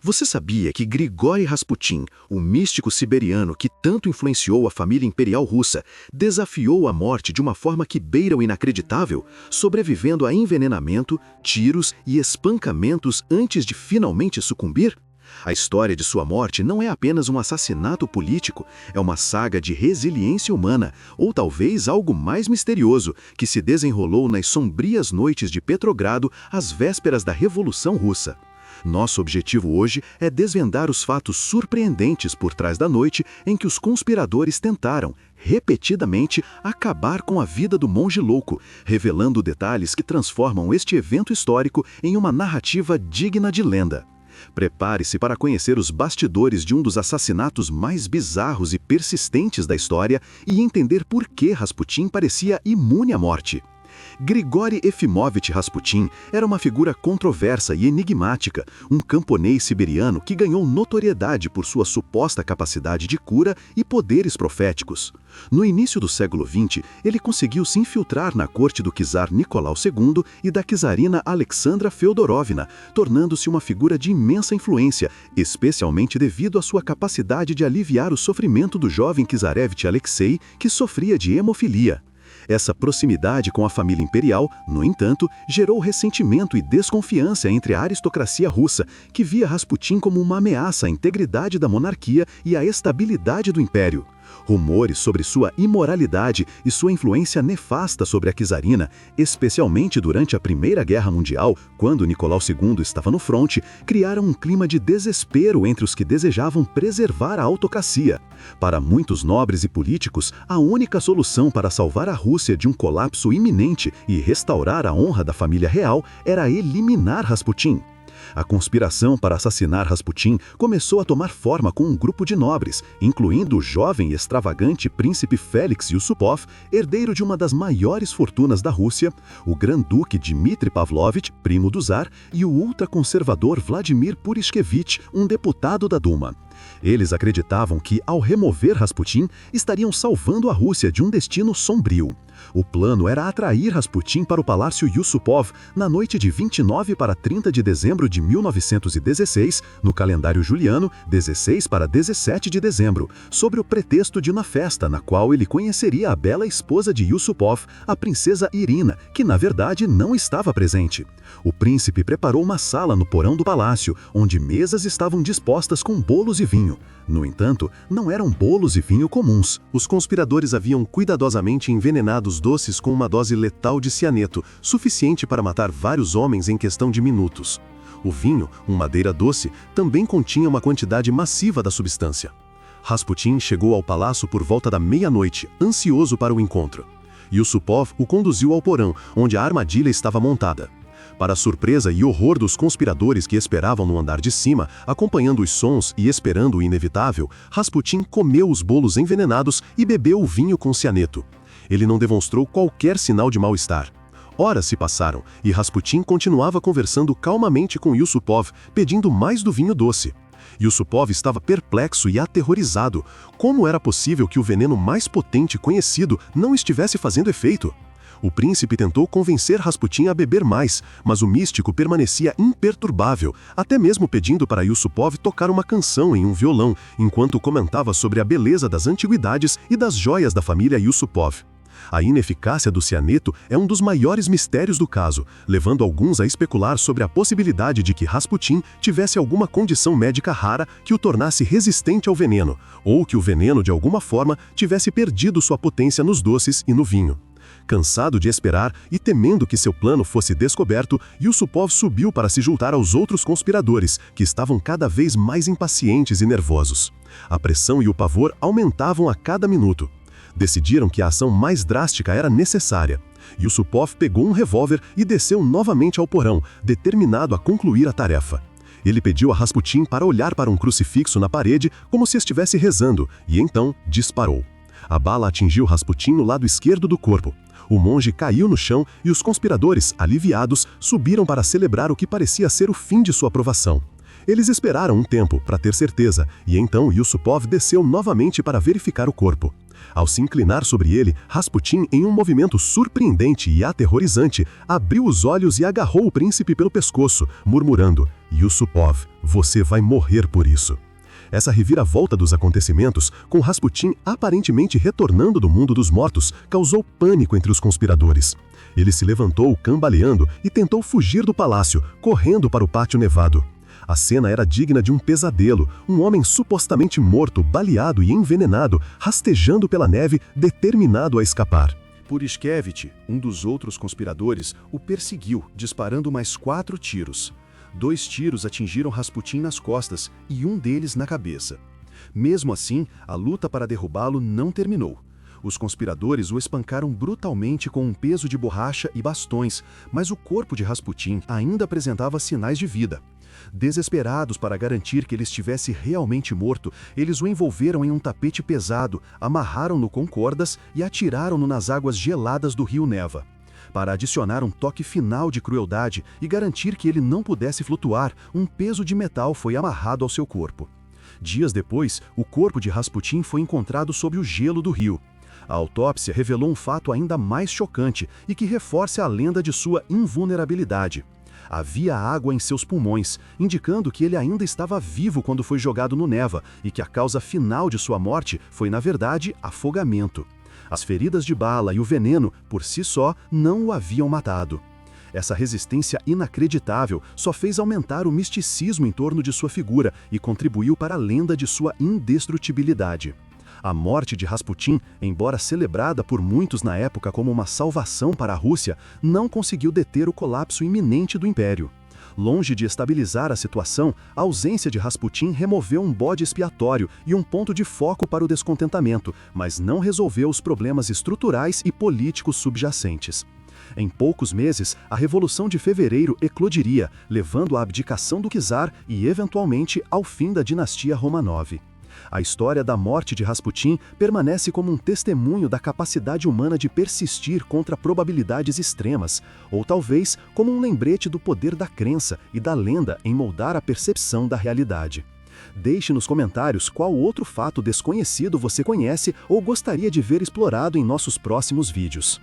Você sabia que Grigori Rasputin, o místico siberiano que tanto influenciou a família imperial russa, desafiou a morte de uma forma que beira o inacreditável, sobrevivendo a envenenamento, tiros e espancamentos antes de finalmente sucumbir? A história de sua morte não é apenas um assassinato político, é uma saga de resiliência humana, ou talvez algo mais misterioso, que se desenrolou nas sombrias noites de Petrogrado às vésperas da Revolução Russa. Nosso objetivo hoje é desvendar os fatos surpreendentes por trás da noite em que os conspiradores tentaram, repetidamente, acabar com a vida do monge louco, revelando detalhes que transformam este evento histórico em uma narrativa digna de lenda. Prepare-se para conhecer os bastidores de um dos assassinatos mais bizarros e persistentes da história e entender por que Rasputin parecia imune à morte. Grigori Efimovich Rasputin era uma figura controversa e enigmática, um camponês siberiano que ganhou notoriedade por sua suposta capacidade de cura e poderes proféticos. No início do século XX, ele conseguiu se infiltrar na corte do czar Nicolau II e da czarina Alexandra Feodorovna, tornando-se uma figura de imensa influência, especialmente devido à sua capacidade de aliviar o sofrimento do jovem czarevich Alexei, que sofria de hemofilia. Essa proximidade com a família imperial, no entanto, gerou ressentimento e desconfiança entre a aristocracia russa, que via Rasputin como uma ameaça à integridade da monarquia e à estabilidade do império. Rumores sobre sua imoralidade e sua influência nefasta sobre a czarina, especialmente durante a Primeira Guerra Mundial, quando Nicolau II estava no fronte, criaram um clima de desespero entre os que desejavam preservar a autocracia. Para muitos nobres e políticos, a única solução para salvar a Rússia de um colapso iminente e restaurar a honra da família real era eliminar Rasputin. A conspiração para assassinar Rasputin começou a tomar forma com um grupo de nobres, incluindo o jovem e extravagante príncipe Félix Yusupov, herdeiro de uma das maiores fortunas da Rússia, o Grand-Duque Dmitry Pavlovich, primo do zar, e o ultraconservador Vladimir Purishkevich, um deputado da Duma. Eles acreditavam que, ao remover Rasputin, estariam salvando a Rússia de um destino sombrio. O plano era atrair Rasputin para o Palácio Yusupov na noite de 29 para 30 de dezembro de 1916, no calendário juliano, 16 para 17 de dezembro, sob o pretexto de uma festa na qual ele conheceria a bela esposa de Yusupov, a princesa Irina, que na verdade não estava presente. O príncipe preparou uma sala no porão do palácio, onde mesas estavam dispostas com bolos e vinho. No entanto, não eram bolos e vinho comuns. Os conspiradores haviam cuidadosamente envenenado os doces com uma dose letal de cianeto, suficiente para matar vários homens em questão de minutos. O vinho, uma madeira doce, também continha uma quantidade massiva da substância. Rasputin chegou ao palácio por volta da meia-noite, ansioso para o encontro. Yusupov o conduziu ao porão, onde a armadilha estava montada. Para a surpresa e horror dos conspiradores que esperavam no andar de cima, acompanhando os sons e esperando o inevitável, Rasputin comeu os bolos envenenados e bebeu o vinho com cianeto. Ele não demonstrou qualquer sinal de mal-estar. Horas se passaram e Rasputin continuava conversando calmamente com Yusupov, pedindo mais do vinho doce. Yusupov estava perplexo e aterrorizado. Como era possível que o veneno mais potente conhecido não estivesse fazendo efeito? O príncipe tentou convencer Rasputin a beber mais, mas o místico permanecia imperturbável, até mesmo pedindo para Yusupov tocar uma canção em um violão, enquanto comentava sobre a beleza das antiguidades e das joias da família Yusupov. A ineficácia do cianeto é um dos maiores mistérios do caso, levando alguns a especular sobre a possibilidade de que Rasputin tivesse alguma condição médica rara que o tornasse resistente ao veneno, ou que o veneno, de alguma forma, tivesse perdido sua potência nos doces e no vinho. Cansado de esperar e temendo que seu plano fosse descoberto, Yusupov subiu para se juntar aos outros conspiradores, que estavam cada vez mais impacientes e nervosos. A pressão e o pavor aumentavam a cada minuto. Decidiram que a ação mais drástica era necessária. Yusupov pegou um revólver e desceu novamente ao porão, determinado a concluir a tarefa. Ele pediu a Rasputin para olhar para um crucifixo na parede como se estivesse rezando, e então disparou. A bala atingiu Rasputin no lado esquerdo do corpo. O monge caiu no chão e os conspiradores, aliviados, subiram para celebrar o que parecia ser o fim de sua provação. Eles esperaram um tempo para ter certeza, e então Yusupov desceu novamente para verificar o corpo. Ao se inclinar sobre ele, Rasputin, em um movimento surpreendente e aterrorizante, abriu os olhos e agarrou o príncipe pelo pescoço, murmurando: "Yusupov, você vai morrer por isso." Essa reviravolta dos acontecimentos, com Rasputin aparentemente retornando do mundo dos mortos, causou pânico entre os conspiradores. Ele se levantou cambaleando e tentou fugir do palácio, correndo para o pátio nevado. A cena era digna de um pesadelo, um homem supostamente morto, baleado e envenenado, rastejando pela neve, determinado a escapar. Purishkevich, um dos outros conspiradores, o perseguiu, disparando mais 4 tiros. 2 tiros atingiram Rasputin nas costas e um deles na cabeça. Mesmo assim, a luta para derrubá-lo não terminou. Os conspiradores o espancaram brutalmente com um peso de borracha e bastões, mas o corpo de Rasputin ainda apresentava sinais de vida. Desesperados para garantir que ele estivesse realmente morto, eles o envolveram em um tapete pesado, amarraram-no com cordas e atiraram-no nas águas geladas do rio Neva. Para adicionar um toque final de crueldade e garantir que ele não pudesse flutuar, um peso de metal foi amarrado ao seu corpo. Dias depois, o corpo de Rasputin foi encontrado sob o gelo do rio. A autópsia revelou um fato ainda mais chocante e que reforça a lenda de sua invulnerabilidade. Havia água em seus pulmões, indicando que ele ainda estava vivo quando foi jogado no Neva e que a causa final de sua morte foi, na verdade, afogamento. As feridas de bala e o veneno, por si só, não o haviam matado. Essa resistência inacreditável só fez aumentar o misticismo em torno de sua figura e contribuiu para a lenda de sua indestrutibilidade. A morte de Rasputin, embora celebrada por muitos na época como uma salvação para a Rússia, não conseguiu deter o colapso iminente do império. Longe de estabilizar a situação, a ausência de Rasputin removeu um bode expiatório e um ponto de foco para o descontentamento, mas não resolveu os problemas estruturais e políticos subjacentes. Em poucos meses, a Revolução de Fevereiro eclodiria, levando à abdicação do czar e, eventualmente, ao fim da dinastia Romanov. A história da morte de Rasputin permanece como um testemunho da capacidade humana de persistir contra probabilidades extremas, ou talvez como um lembrete do poder da crença e da lenda em moldar a percepção da realidade. Deixe nos comentários qual outro fato desconhecido você conhece ou gostaria de ver explorado em nossos próximos vídeos.